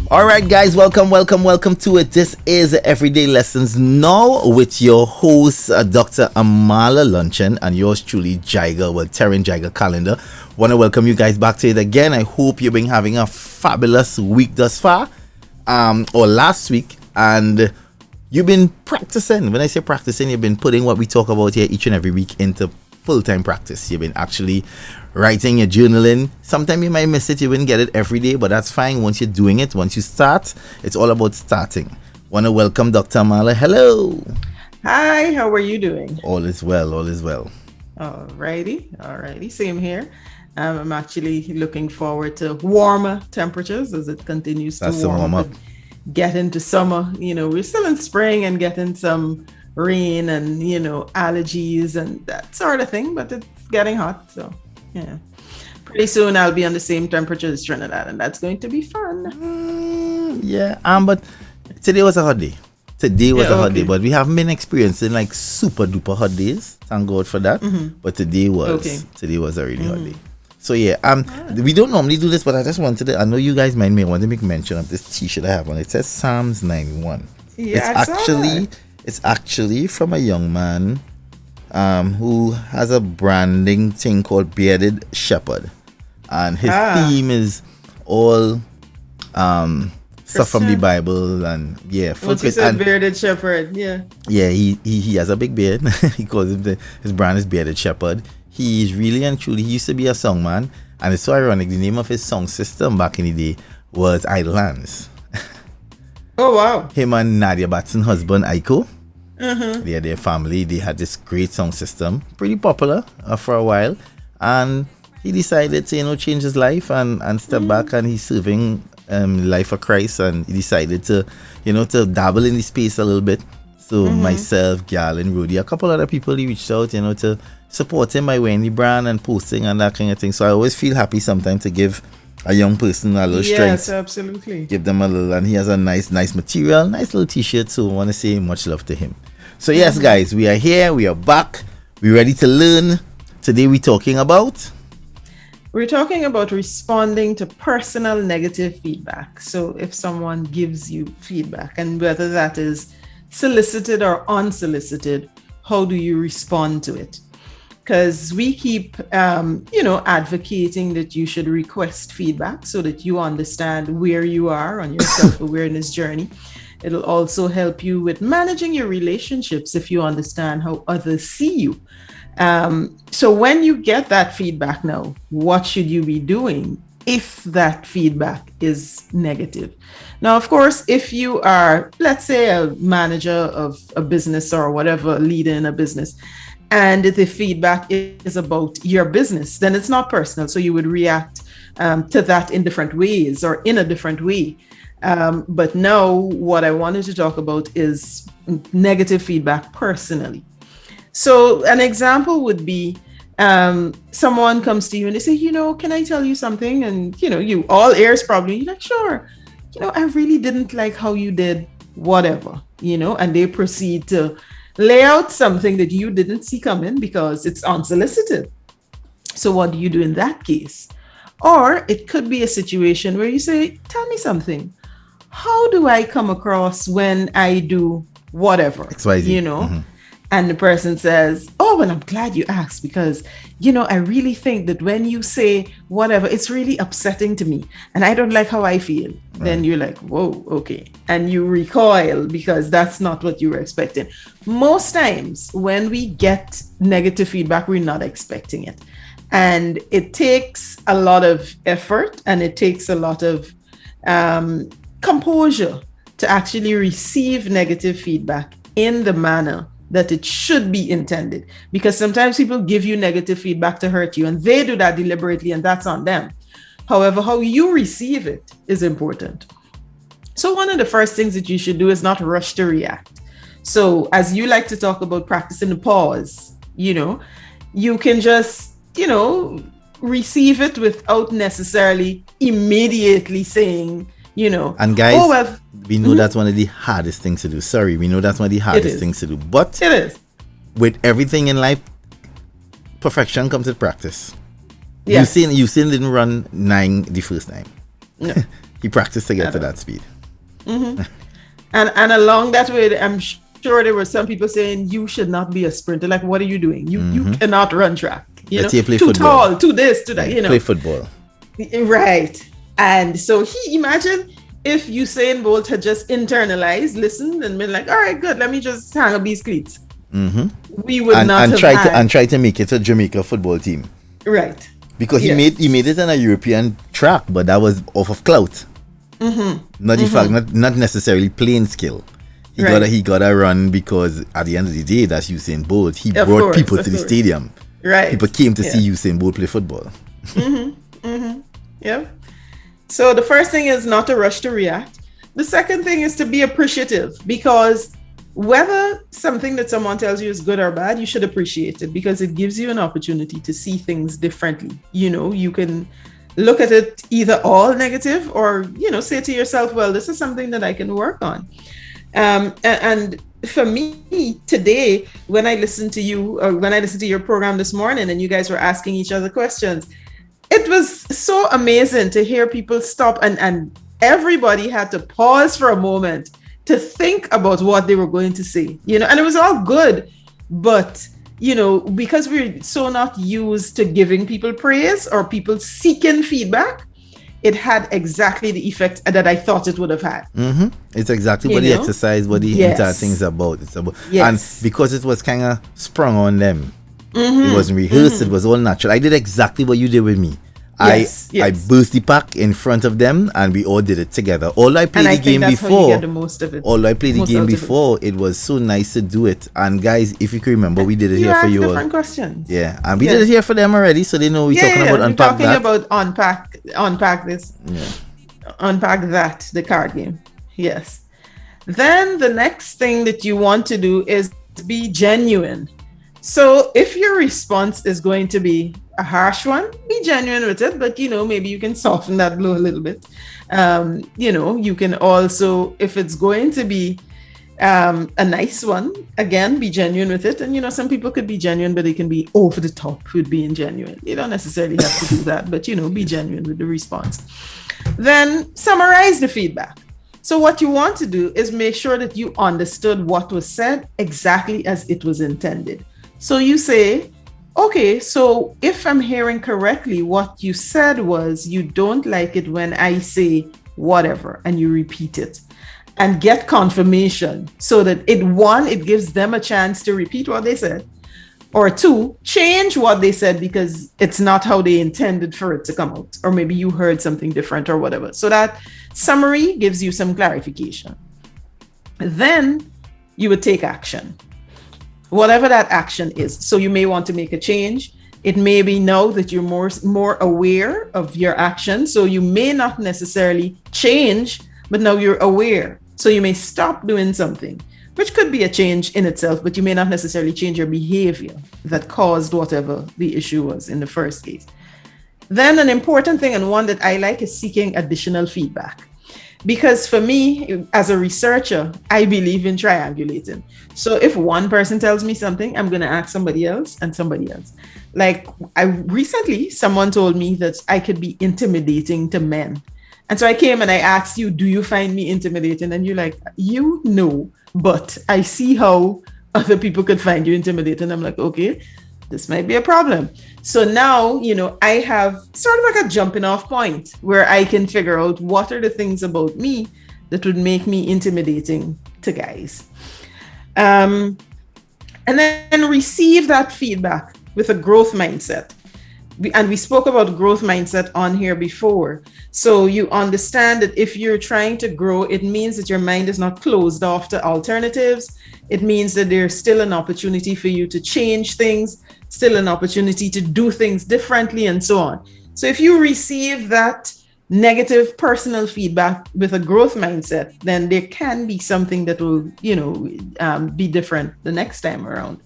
All right, guys, welcome to it. This is Everyday Lessons Now with your host, Dr. Amala Luncheon, and yours truly, Jiger, Terran Jiger Calendar. Want to welcome you guys back to it again. I hope you've been having a fabulous week thus far, or last week, and you've been practicing. When I say practicing, you've been putting what we talk about here each and every week into full-time practice. You've been actually writing your journaling. Sometimes you might miss it, you wouldn't get it every day, but that's fine. Once you're doing it, once you start, it's all about starting. Want to welcome Dr. Amala. Hello. Hi, how are you doing? All is well. Alrighty, same here. I'm actually looking forward to warmer temperatures as it continues to warm up. Get into summer. We're still in spring and getting some rain and allergies and that sort of thing, but it's getting hot, so yeah, pretty soon I'll be on the same temperature as Trinidad, and that's going to be fun. But today was a hot day. A hot day, but we haven't been experiencing like super duper hot days, thank God for that. But today was a really hot day. So we don't normally do this, but I just wanted to, I know you guys may want to make mention of this t-shirt I have on. It says Psalms 91. It's actually from a young man who has a branding thing called Bearded Shepherd, and his theme is all stuff from the Bible, and Once you said Bearded Shepherd, he has a big beard. He calls him his brand is Bearded Shepherd. He is really and truly, he used to be a songman, and it's so ironic. The name of his song system back in the day was Idle Hands. Oh wow! Him and Nadia Batson's husband Aiko. Their family, they had this great song system, pretty popular for a while, and he decided to change his life and step back, and he's serving life for Christ, and he decided to dabble in the space a little bit. So myself, Gal, and Rudy, a couple other people, he reached out to support him by wearing the brand and posting and that kind of thing. So I always feel happy sometimes to give a young person a little strength. Yes, absolutely. Give them a little, and he has a nice material, nice little t-shirt. So I want to say much love to him. So yes, guys, we are here, we are back, we're ready to learn. Today we're talking about responding to personal negative feedback. So if someone gives you feedback, and whether that is solicited or unsolicited, how do you respond to it? Because we keep advocating that you should request feedback so that you understand where you are on your self-awareness journey. It'll also help you with managing your relationships if you understand how others see you. So when you get that feedback now, what should you be doing if that feedback is negative? Now, of course, if you are, let's say, a manager of a business or whatever, leader in a business, and the feedback is about your business, then it's not personal. So you would react to that in different ways or in a different way. But now what I wanted to talk about is negative feedback personally. So an example would be someone comes to you and they say, can I tell you something? And, you all ears probably, you're like, sure. I really didn't like how you did whatever, and they proceed to lay out something that you didn't see coming because it's unsolicited. So what do you do in that case? Or it could be a situation where you say, tell me something. How do I come across when I do whatever? XYZ. And the person says, oh, well, I'm glad you asked because, I really think that when you say whatever, it's really upsetting to me and I don't like how I feel. Right. Then you're like, whoa, okay. And you recoil because that's not what you were expecting. Most times when we get negative feedback, we're not expecting it. And it takes a lot of effort and it takes a lot of composure to actually receive negative feedback in the manner that it should be intended, because sometimes people give you negative feedback to hurt you and they do that deliberately and that's on them. However, how you receive it is important. So one of the first things that you should do is not rush to react. So as you like to talk about practicing the pause, you can just, receive it without necessarily immediately saying, and guys, we know that's one of the hardest things to do. We know that's one of the hardest things to do. But it is. With everything in life, perfection comes with practice. Yes. Usain didn't run 9 the first time. No. He practiced to get to that speed. And along that way, I'm sure there were some people saying you should not be a sprinter. Like, what are you doing? You cannot run track. Let's say play too football. Tall, too this, too that. Play football. Right. And so imagine if Usain Bolt had just internalized, listened, and been like, all right, good, let me just hang up these cleats. We would not have try to make it a Jamaica football team. Right. Because he made it in a European track, but that was off of clout. Not the fact, not necessarily playing skill. He gotta run because at the end of the day, that's Usain Bolt. He brought people to the stadium. Right. People came to see Usain Bolt play football. Yeah. So the first thing is not to rush to react. The second thing is to be appreciative, because whether something that someone tells you is good or bad, you should appreciate it because it gives you an opportunity to see things differently. You can look at it either all negative or, say to yourself, well, this is something that I can work on. And for me today, when I listened to you, or when I listened to your program this morning and you guys were asking each other questions, it was so amazing to hear people stop and everybody had to pause for a moment to think about what they were going to say, and it was all good. But, because we're so not used to giving people praise or people seeking feedback, it had exactly the effect that I thought it would have had. It's exactly what the exercise, what the entire thing's about. It's about, and because it was kind of sprung on them, it wasn't rehearsed. It was all natural. I did exactly what you did with me. I burst the pack in front of them, and we all did it together. Although I played the game before, it was so nice to do it. And guys, if you can remember, we did it here for you all. Different questions. Yeah, and we did it here for them already, so they know we're talking about unpack this. Yeah. Unpack that, the card game. Yes. Then the next thing that you want to do is be genuine. So if your response is going to be a harsh one, be genuine with it, but maybe you can soften that blow a little bit. You can also, if it's going to be a nice one, again, be genuine with it. And some people could be genuine, but they can be over the top with being genuine. You don't necessarily have to do that, but be genuine with the response. Then summarize the feedback. So what you want to do is make sure that you understood what was said exactly as it was intended. So you say, okay, so if I'm hearing correctly, what you said was you don't like it when I say whatever, and you repeat it and get confirmation so that it gives them a chance to repeat what they said, or two, change what they said because it's not how they intended for it to come out, or maybe you heard something different or whatever. So that summary gives you some clarification. Then you would take action. Whatever that action is. So you may want to make a change. It may be now that you're more aware of your action. So you may not necessarily change, but now you're aware. So you may stop doing something, which could be a change in itself, but you may not necessarily change your behavior that caused whatever the issue was in the first case. Then an important thing, and one that I like, is seeking additional feedback. Because for me, as a researcher, I believe in triangulating. So if one person tells me something, I'm going to ask somebody else and somebody else. Like recently, someone told me that I could be intimidating to men. And so I came and I asked you, do you find me intimidating? And you're like, but I see how other people could find you intimidating. I'm like, okay, this might be a problem. So now, I have sort of like a jumping off point where I can figure out what are the things about me that would make me intimidating to guys. And then receive that feedback with a growth mindset. And we spoke about growth mindset on here before. So you understand that if you're trying to grow, it means that your mind is not closed off to alternatives. It means that there's still an opportunity for you to change things, still an opportunity to do things differently, and so on. So if you receive that negative personal feedback with a growth mindset, then there can be something that will, be different the next time around.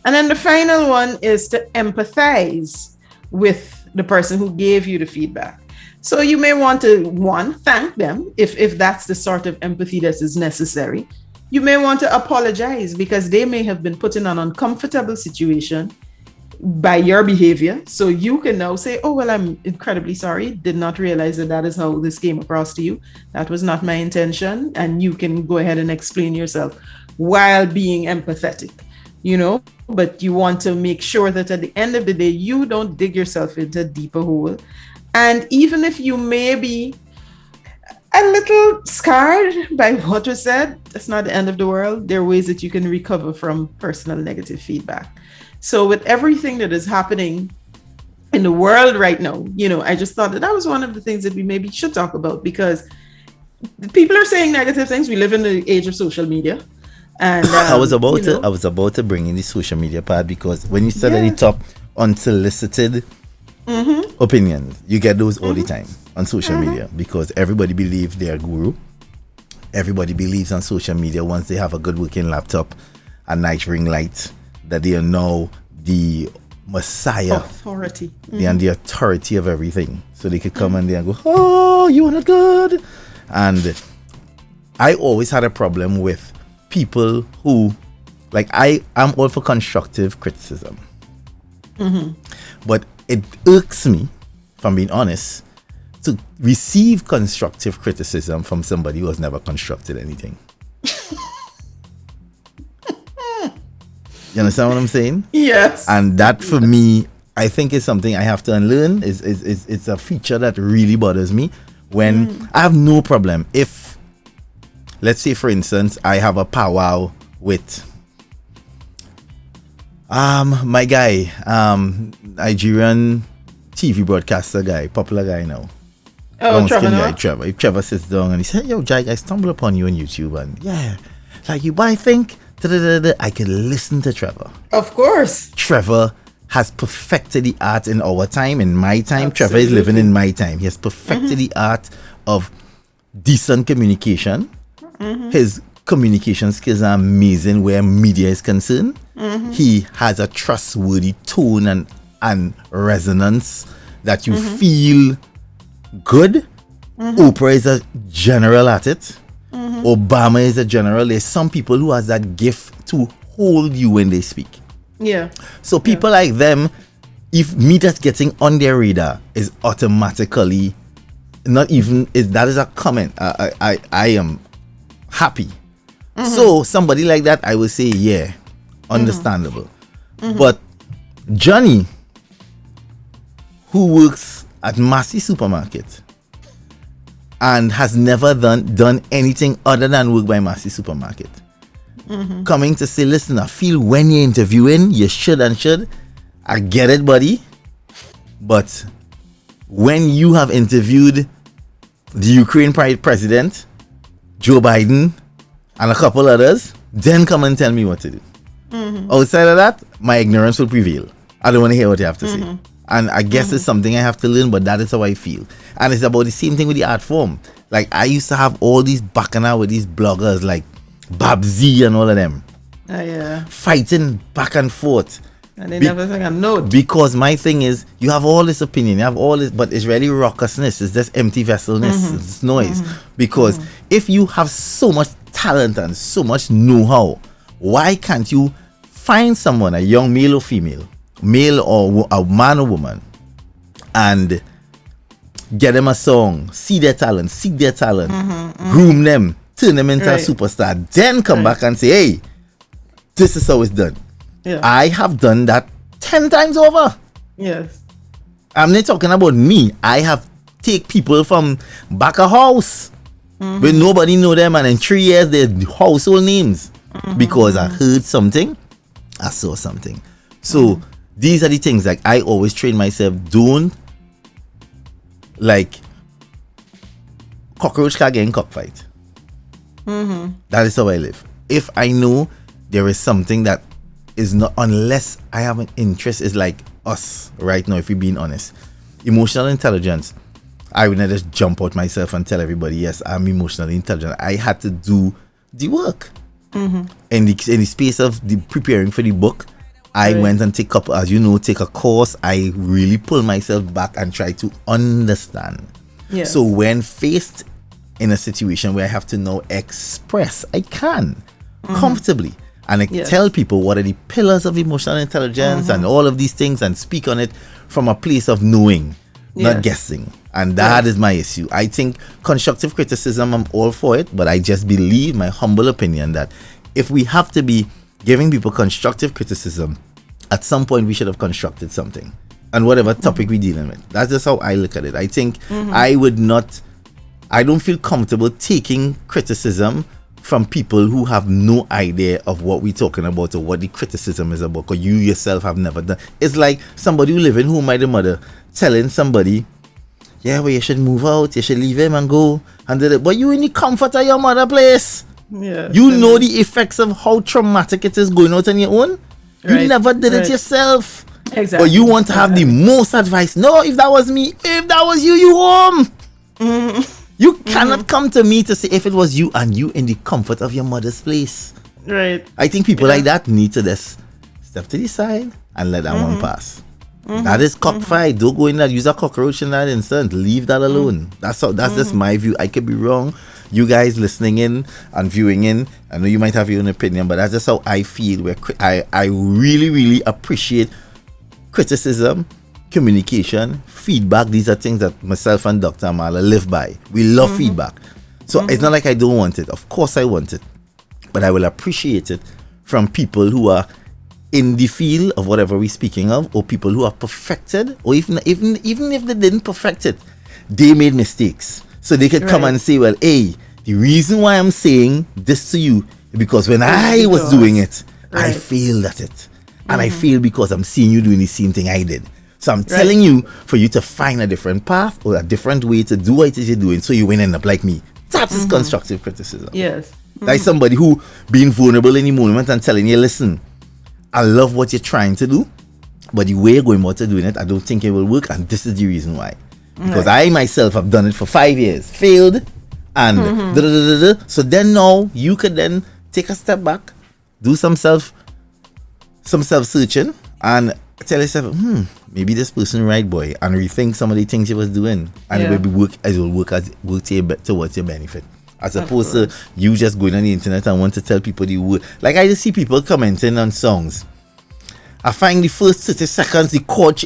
And then the final one is to empathize with the person who gave you the feedback. So you may want to, thank them if that's the sort of empathy that is necessary. You may want to apologize because they may have been put in an uncomfortable situation. by your behavior. So you can now say, oh, well, I'm incredibly sorry. Did not realize that that is how this came across to you. That was not my intention. And you can go ahead and explain yourself while being empathetic, you know, but you want to make sure that at the end of the day, you don't dig yourself into a deeper hole. And even if you may be a little scarred by what was said, that's not the end of the world. There are ways that you can recover from personal negative feedback. So with everything that is happening in the world right now, you know, I just thought that was one of the things that we maybe should talk about, because people are saying negative things. We live in the age of social media. And I was about to bring in the social media part, because when you said at the top, unsolicited opinions, you get those all the time on social media, because everybody believes they're a guru. Everybody believes on social media, once they have a good working laptop, a nice ring light, that they are now the messiah, authority, and the authority of everything. So they could come and they go, oh, you are not good. And I always had a problem with people who, like, I'm all for constructive criticism, but it irks me, if I'm being honest, to receive constructive criticism from somebody who has never constructed anything. You understand what I'm saying? Yes. And that, for me, I think is something I have to unlearn. It's a feature that really bothers me. When I have no problem if, let's say, for instance, I have a powwow with my guy, Nigerian TV broadcaster guy, popular guy now. Oh, Trevor. Guy, Trevor. If Trevor sits down and he said, yo, Jake, I stumbled upon you on YouTube, and yeah, like, you might think, I can listen to Trevor. Of course. Trevor has perfected the art in our time, in my time. Absolutely. Trevor is living in my time. He has perfected the art of decent communication. His communication skills are amazing where media is concerned. He has a trustworthy tone and resonance that you feel good. Oprah is a general at it. Obama is a general. There's some people who has that gift to hold you when they speak. Yeah. So people like them, if me just getting on their radar is automatically not even, that is a comment. I am happy. So somebody like that, I would say, yeah, understandable. But Johnny, who works at Massey Supermarket and has never done anything other than work by Massey Supermarket, coming to say, listen, I feel when you're interviewing, you should. I get it, buddy. But when you have interviewed the Ukraine president, Joe Biden, and a couple others, then come and tell me what to do. Outside of that, my ignorance will prevail. I don't want to hear what you have to say. And I guess it's something I have to learn, but that is how I feel. And it's about the same thing with the art form. Like, I used to have all these bacchanal with these bloggers like Babsy and all of them. Yeah. Fighting back and forth. And they never think a note. Because my thing is, you have all this opinion, you have all this, but it's really raucousness. It's just empty vesselness. It's noise. Because if you have so much talent and so much know-how, why can't you find someone, a young male or female, male or a man or woman, and get them a song, see their talent, seek their talent, groom them, turn them into a superstar, then come back and say, hey, this is how it's done. Yeah. I have done that 10 times over. Yes. I'm not talking about me. I have take people from back a house where nobody know them, and in 3 years they're household names because I heard something, I saw something. So these are the things, like, I always train myself, don't, like, cockroach can't get in cockfight. That is how I live. If I know there is something that is not, unless I have an interest, is like us right now, if we're being honest. Emotional intelligence, I would not just jump out myself and tell everybody, yes, I'm emotionally intelligent. I had to do the work. In the space of the preparing for the book, I went and take a course. I really pull myself back and try to understand. Yes. So when faced in a situation where I have to now express, I can comfortably. and I Yes. tell people what are the pillars of emotional intelligence and all of these things, and speak on it from a place of knowing, not Yes. guessing. And that is my issue. I think constructive criticism, I'm all for it, but I just believe, my humble opinion, that if we have to be giving people constructive criticism, at some point we should have constructed something, and whatever topic we're dealing with. That's just how I look at it. I think I don't feel comfortable taking criticism from people who have no idea of what we're talking about or what the criticism is about, because you yourself have never done. It's like somebody who live in home by the mother telling somebody, yeah, well, you should move out, you should leave him and go, and but you in the comfort of your mother place. Yeah. You know the effects of how traumatic it is going out on your own. You Right, never did it right. yourself. Exactly. But you want to have the most advice. No, if that was me, if that was you, you home. You cannot come to me to say if it was you and you in the comfort of your mother's place. Right. I think people like that need to just step to the side and let that one pass. That is cockfight. Don't go in there, use a cockroach in that instant. Leave that alone. That's just my view. I could be wrong. You guys listening in and viewing in, I know you might have your own opinion, but that's just how I feel. Where I really, really appreciate criticism, communication, feedback. These are things that myself and Dr. Amala live by. We love feedback. So it's not like I don't want it. Of course I want it. But I will appreciate it from people who are in the field of whatever we're speaking of, or people who are perfected, or even if they didn't perfect it, they made mistakes. So they could come Right. and say, well, hey, the reason why I'm saying this to you is because when I was doing it, I Right. failed at it. And I failed because I'm seeing you doing the same thing I did. So I'm telling you for you to find a different path or a different way to do what it is you're doing, so you won't end up like me. That is constructive criticism. Yes. Like somebody who being vulnerable in the moment and telling you, listen, I love what you're trying to do, but the way you're going about to doing it, I don't think it will work, and this is the reason why. Because I myself have done it for 5 years, failed, and so then now you could then take a step back, do some self searching, and tell yourself, maybe this person right, boy, and rethink some of the things you was doing, and it will be work towards your benefit. As opposed to you just going on the internet and want to tell people the word. Like I just see people commenting on songs. I find the first 30 seconds the chord.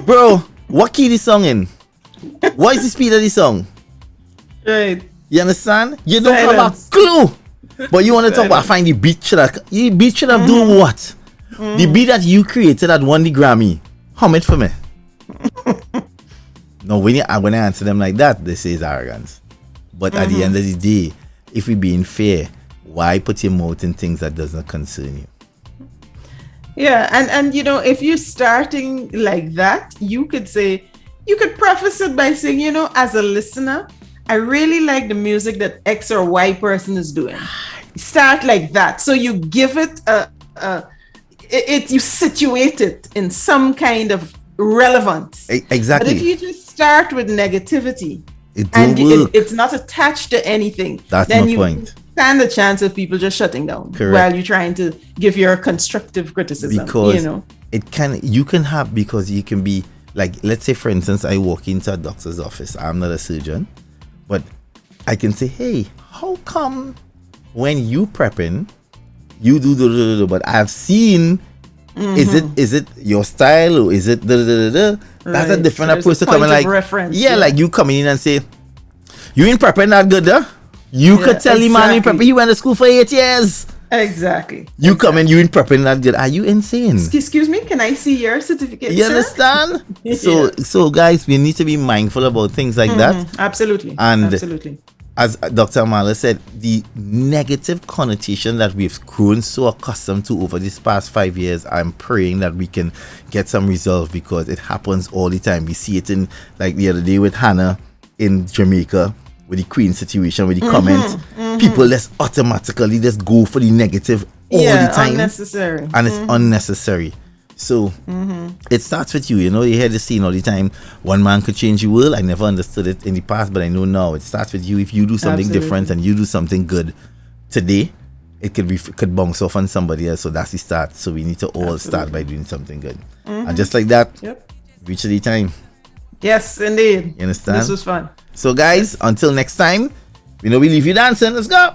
Bro, what key the song in? What is the speed of the song? Right. You understand? You don't Silence. have a clue. But you want to talk about, I find the beat should have done what? The beat that you created that won the Grammy. Hum it for me. No, when I answer them like that, they say it's arrogance. But at the end of the day, if we're being fair, why put your mouth in things that does not concern you? Yeah, and you know, if you're starting like that, you could preface it by saying, you know, as a listener, I really like the music that X or Y person is doing. Start like that. So you give it you situate it in some kind of relevance. Exactly. But if you just start with negativity, It don't and work. it's not attached to anything, That's then my you point. stand a chance of people just shutting down Correct. while you're trying to give your constructive criticism. Because you know, you can be like, let's say for instance, I walk into a doctor's office. I'm not a surgeon, but I can say, hey, how come when you prepping, you do, but I've seen, is it your style or is it That's a Right. different So there's approach a to come point in of like, reference, yeah, yeah. like you coming in and say, you ain't prepping that good, huh? You could tell the man you exactly. prepping, he went to school for 8 years. exactly. You come in, you ain't prepping that good. Are you insane? Excuse me, can I see your certificate? You sir? understand? Yeah. So guys, we need to be mindful about things like that. Absolutely. And- Absolutely. As Dr. Amala said, the negative connotation that we've grown so accustomed to over these past 5 years, I'm praying that we can get some resolve, because it happens all the time. We see it in, like the other day with Hannah in Jamaica, with the Queen situation, with the comments. People just automatically just go for the negative all the time. Unnecessary. And it's unnecessary. So it starts with you. You know, you hear this scene all the time. One man could change the world. I never understood it in the past, but I know now. It starts with you. If you do something Absolutely. different and you do something good today, it could bounce off on somebody else. So that's the start. So we need to all start by doing something good. And just like that, Yep. reach the time. Yes, indeed. You understand? This was fun. So guys, until next time, we know we leave you dancing. Let's go.